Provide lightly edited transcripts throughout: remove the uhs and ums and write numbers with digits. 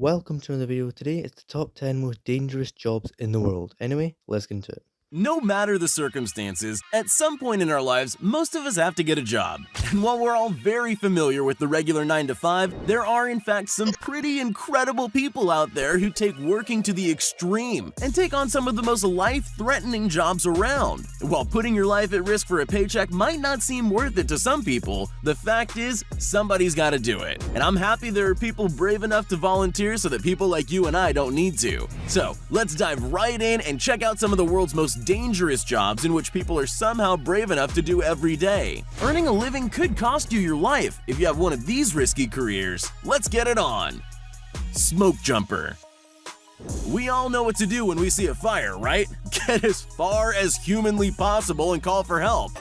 Welcome to another video. Today it's the top 10 most dangerous jobs in the world. Anyway, let's get into it. No matter the circumstances, at some point in our lives, most of us have to get a job. And while we're all very familiar with the regular 9 to 5, there are in fact some pretty incredible people out there who take working to the extreme and take on some of the most life-threatening jobs around. While putting your life at risk for a paycheck might not seem worth it to some people, the fact is, somebody's gotta do it. And I'm happy there are people brave enough to volunteer so that people like you and I don't need to. So, let's dive right in and check out some of the world's most dangerous jobs in which people are somehow brave enough to do every day. Earning a living could cost you your life if you have one of these risky careers. Let's get it on. Smoke jumper. We all know what to do when we see a fire, right? Get as far as humanly possible and call for help.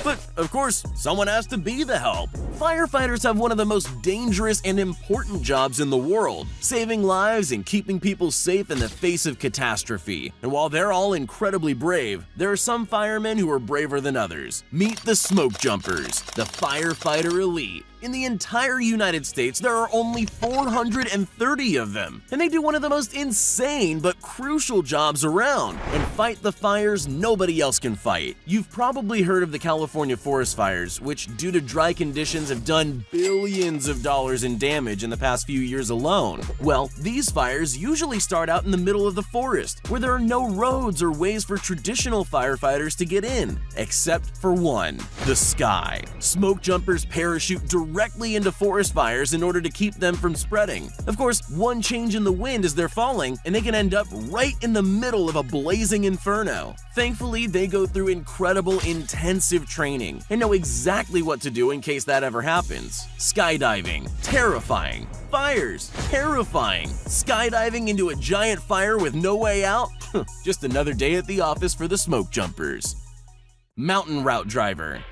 But, of course, someone has to be the help. Firefighters have one of the most dangerous and important jobs in the world, saving lives and keeping people safe in the face of catastrophe. And while they're all incredibly brave, there are some firemen who are braver than others. Meet the smoke jumpers, the firefighter elite. In the entire United States, there are only 430 of them, and they do one of the most insane but crucial jobs around, and fight the fires nobody else can fight. You've probably heard of the California forest fires, which due to dry conditions have done billions of dollars in damage in the past few years alone. Well, these fires usually start out in the middle of the forest, where there are no roads or ways for traditional firefighters to get in, except for one: the sky. Smoke jumpers parachute directly into forest fires in order to keep them from spreading. Of course, one change in the wind as they're falling, and they can end up right in the middle of a blazing inferno. Thankfully, they go through incredible intensive training and know exactly what to do in case that ever happens. Skydiving, terrifying. Fires, terrifying. Skydiving into a giant fire with no way out? Just another day at the office for the smoke jumpers. Mountain route driver.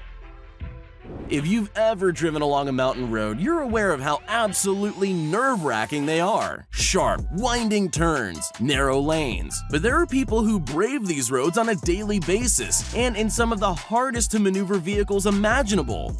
If you've ever driven along a mountain road, you're aware of how absolutely nerve-wracking they are. Sharp, winding turns, narrow lanes. But there are people who brave these roads on a daily basis, and in some of the hardest to maneuver vehicles imaginable.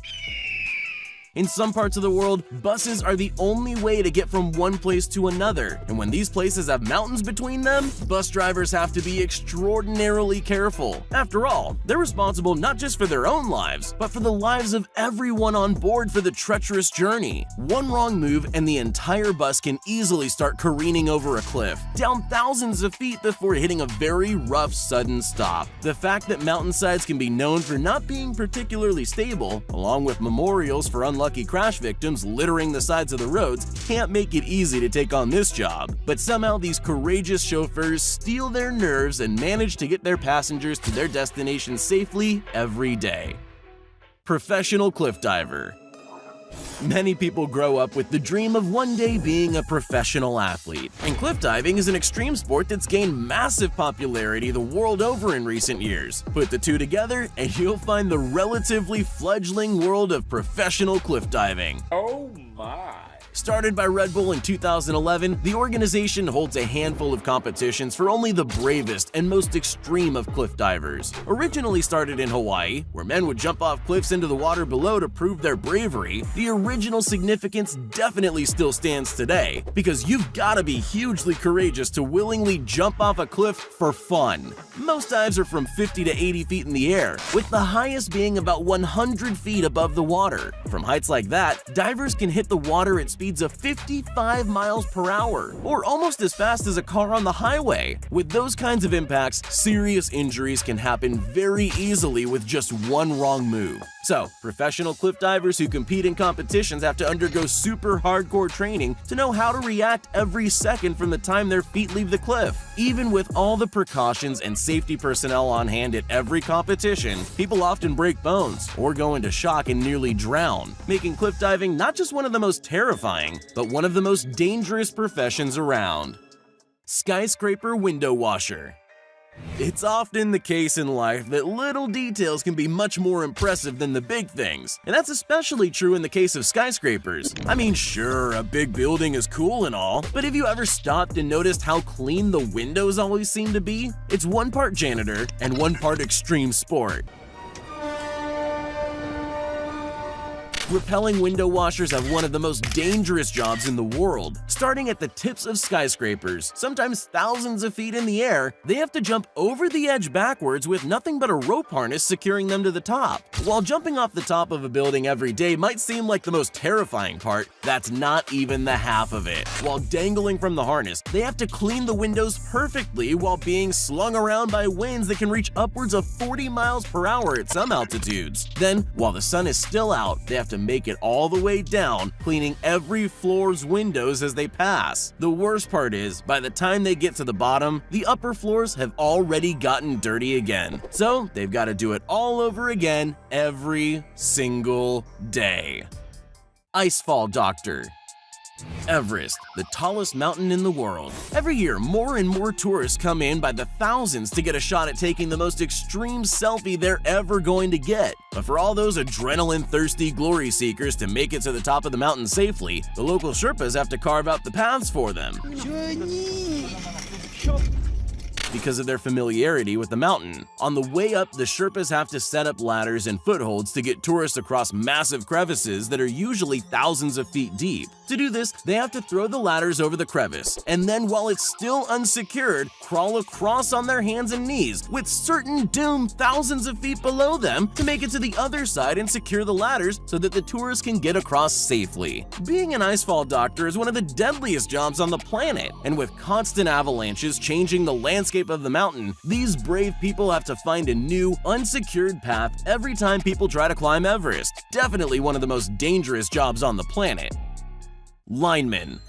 In some parts of the world, buses are the only way to get from one place to another, and when these places have mountains between them, bus drivers have to be extraordinarily careful. After all, they're responsible not just for their own lives, but for the lives of everyone on board for the treacherous journey. One wrong move and the entire bus can easily start careening over a cliff, down thousands of feet before hitting a very rough sudden stop. The fact that mountainsides can be known for not being particularly stable, along with memorials for unlucky crash victims littering the sides of the roads, can't make it easy to take on this job. But somehow these courageous chauffeurs steel their nerves and manage to get their passengers to their destination safely every day. Professional cliff diver. Many people grow up with the dream of one day being a professional athlete, and cliff diving is an extreme sport that's gained massive popularity the world over in recent years. Put the two together, and you'll find the relatively fledgling world of professional cliff diving. Oh my! Started by Red Bull in 2011, the organization holds a handful of competitions for only the bravest and most extreme of cliff divers. Originally started in Hawaii, where men would jump off cliffs into the water below to prove their bravery, the original significance definitely still stands today, because you've gotta be hugely courageous to willingly jump off a cliff for fun. Most dives are from 50 to 80 feet in the air, with the highest being about 100 feet above the water. From heights like that, divers can hit the water at speeds of 55 miles per hour, or almost as fast as a car on the highway. With those kinds of impacts, serious injuries can happen very easily with just one wrong move. So, professional cliff divers who compete in competitions have to undergo super hardcore training to know how to react every second from the time their feet leave the cliff. Even with all the precautions and safety personnel on hand at every competition, people often break bones or go into shock and nearly drown, making cliff diving not just one of the most terrifying, but one of the most dangerous professions around. Skyscraper window washer. It's often the case in life that little details can be much more impressive than the big things, and that's especially true in the case of skyscrapers. I mean, sure, a big building is cool and all, but have you ever stopped and noticed how clean the windows always seem to be? It's one part janitor and one part extreme sport. Repelling window washers have one of the most dangerous jobs in the world. Starting at the tips of skyscrapers, sometimes thousands of feet in the air, they have to jump over the edge backwards with nothing but a rope harness securing them to the top. While jumping off the top of a building every day might seem like the most terrifying part, that's not even the half of it. While dangling from the harness, they have to clean the windows perfectly while being slung around by winds that can reach upwards of 40 miles per hour at some altitudes. Then, while the sun is still out, they have to make it all the way down, cleaning every floor's windows as they pass. The worst part is, by the time they get to the bottom, the upper floors have already gotten dirty again. So they've got to do it all over again every single day. Icefall Doctor. Everest, the tallest mountain in the world. Every year, more and more tourists come in by the thousands to get a shot at taking the most extreme selfie they're ever going to get. But for all those adrenaline-thirsty glory seekers to make it to the top of the mountain safely, the local Sherpas have to carve out the paths for them. Because of their familiarity with the mountain. On the way up, the Sherpas have to set up ladders and footholds to get tourists across massive crevices that are usually thousands of feet deep. To do this, they have to throw the ladders over the crevice, and then while it's still unsecured, crawl across on their hands and knees, with certain doom thousands of feet below them to make it to the other side and secure the ladders so that the tourists can get across safely. Being an icefall doctor is one of the deadliest jobs on the planet, and with constant avalanches changing the landscape of the mountain, these brave people have to find a new, unsecured path every time people try to climb Everest. Definitely one of the most dangerous jobs on the planet. Linemen.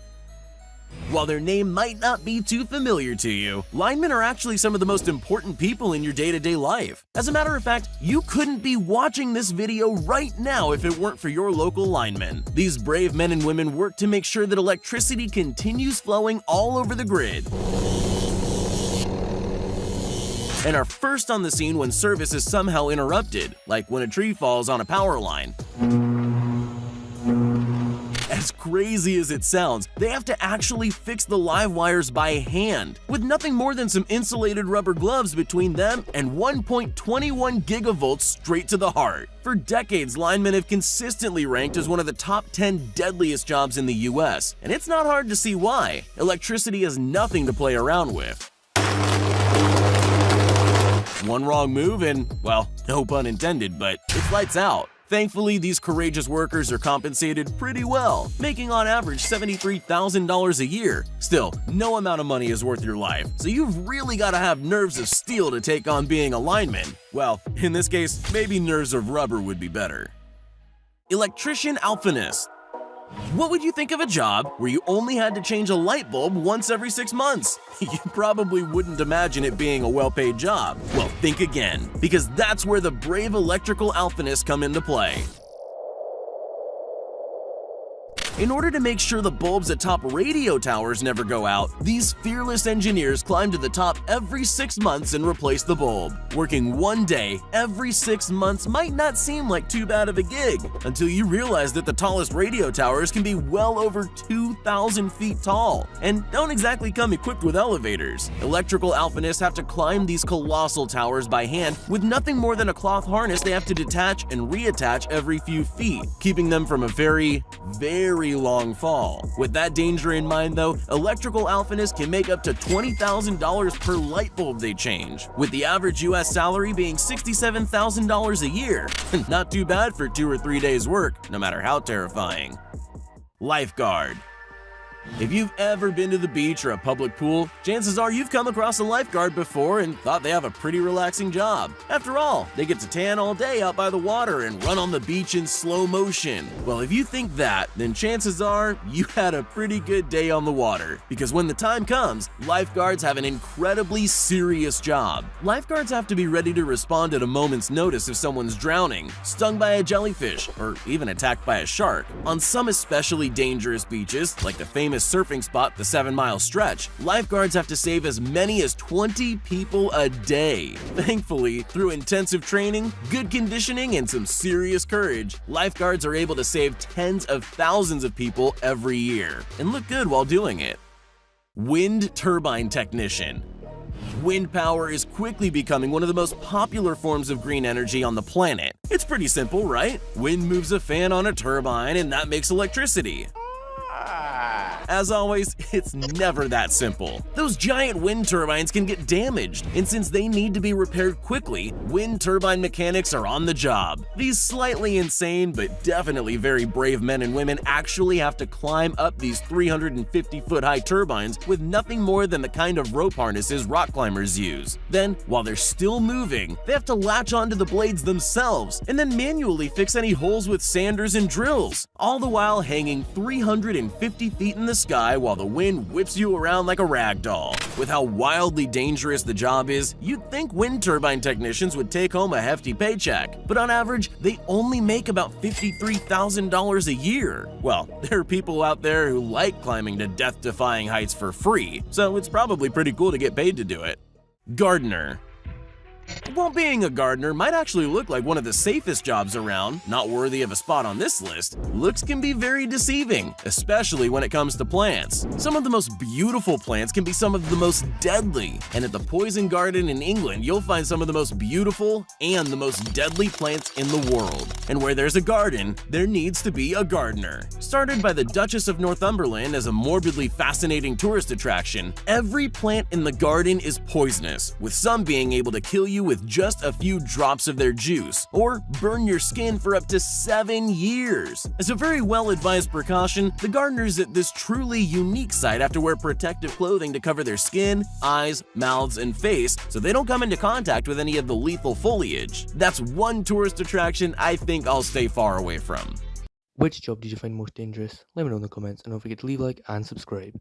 While their name might not be too familiar to you, linemen are actually some of the most important people in your day-to-day life. As a matter of fact, you couldn't be watching this video right now if it weren't for your local linemen. These brave men and women work to make sure that electricity continues flowing all over the grid, and are first on the scene when service is somehow interrupted, like when a tree falls on a power line. As crazy as it sounds, they have to actually fix the live wires by hand, with nothing more than some insulated rubber gloves between them and 1.21 gigavolts straight to the heart. For decades, linemen have consistently ranked as one of the top 10 deadliest jobs in the US, and it's not hard to see why. Electricity is nothing to play around with. One wrong move and, well, no pun intended, but it's lights out. Thankfully, these courageous workers are compensated pretty well, making on average $73,000 a year. Still, no amount of money is worth your life, so you've really got to have nerves of steel to take on being a lineman. Well, in this case, maybe nerves of rubber would be better. Electrician Alpinist. What would you think of a job where you only had to change a light bulb once every 6 months? You probably wouldn't imagine it being a well-paid job. Well, think again, because that's where the brave electrical alpinists come into play. In order to make sure the bulbs atop radio towers never go out, these fearless engineers climb to the top every 6 months and replace the bulb. Working one day every 6 months might not seem like too bad of a gig, until you realize that the tallest radio towers can be well over 2,000 feet tall, and don't exactly come equipped with elevators. Electrical alpinists have to climb these colossal towers by hand with nothing more than a cloth harness they have to detach and reattach every few feet, keeping them from a very long fall. With that danger in mind though, electrical alpinists can make up to $20,000 per light bulb they change, with the average US salary being $67,000 a year. Not too bad for 2 or 3 days work, no matter how terrifying. Lifeguard. If you've ever been to the beach or a public pool, chances are you've come across a lifeguard before and thought they have a pretty relaxing job. After all, they get to tan all day out by the water and run on the beach in slow motion. Well, if you think that, then chances are you had a pretty good day on the water. Because when the time comes, lifeguards have an incredibly serious job. Lifeguards have to be ready to respond at a moment's notice if someone's drowning, stung by a jellyfish, or even attacked by a shark. On some especially dangerous beaches, like the famous surfing spot, the 7 Mile Stretch, lifeguards have to save as many as 20 people a day. Thankfully, through intensive training, good conditioning, and some serious courage, lifeguards are able to save tens of thousands of people every year, and look good while doing it. Wind turbine technician. Wind power is quickly becoming one of the most popular forms of green energy on the planet. It's pretty simple, right? Wind moves a fan on a turbine and that makes electricity. As always, it's never that simple. Those giant wind turbines can get damaged, and since they need to be repaired quickly, wind turbine mechanics are on the job. These slightly insane but definitely very brave men and women actually have to climb up these 350-foot high turbines with nothing more than the kind of rope harnesses rock climbers use. Then, while they're still moving, they have to latch onto the blades themselves and then manually fix any holes with sanders and drills, all the while hanging 350 feet in the sky while the wind whips you around like a rag doll. With how wildly dangerous the job is, you'd think wind turbine technicians would take home a hefty paycheck, but on average, they only make about $53,000 a year. Well, there are people out there who like climbing to death-defying heights for free, so it's probably pretty cool to get paid to do it. Gardener. While being a gardener might actually look like one of the safest jobs around, not worthy of a spot on this list, looks can be very deceiving, especially when it comes to plants. Some of the most beautiful plants can be some of the most deadly, and at the Poison Garden in England, you'll find some of the most beautiful and the most deadly plants in the world. And where there's a garden, there needs to be a gardener. Started by the Duchess of Northumberland as a morbidly fascinating tourist attraction, every plant in the garden is poisonous, with some being able to kill you with just a few drops of their juice, or burn your skin for up to 7 years. As a very well-advised precaution, the gardeners at this truly unique site have to wear protective clothing to cover their skin, eyes, mouths, and face so they don't come into contact with any of the lethal foliage. That's one tourist attraction I think I'll stay far away from. Which job did you find most dangerous? Let me know in the comments, and don't forget to leave a like and subscribe.